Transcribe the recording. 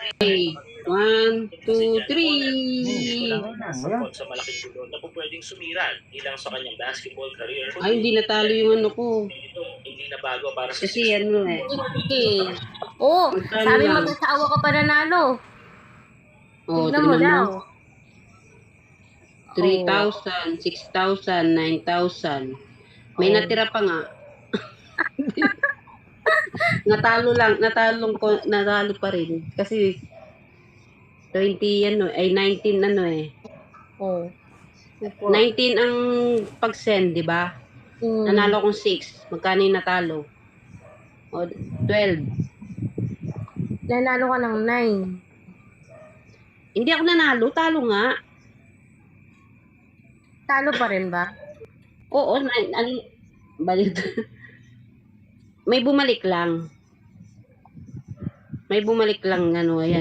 Okay. 1, 2, 3. Sa malaking gulo na po pwedeng sumiran ilang sa kanyang basketball career. Ay, hindi natalo yung ano ko. Hindi na bago para sa Kasi ano eh. Okay. Oo, Magkano sabi lang? mag-asawa ka pa nanalo. Oh, Tignan mo daw. 3,000, 6,000, 9,000. May Oh. natira pa nga. natalo pa rin. Kasi 20 ano, ay 19 ano eh. Oh. 19 ang pag-send, di ba? Nanalo akong 6. Magkano yung natalo? O, 12. Nanalo ka ng 9. Hindi ako nanalo, talo nga. Talo pa rin ba? Oo, balik. May bumalik lang. May bumalik lang ano, ayan.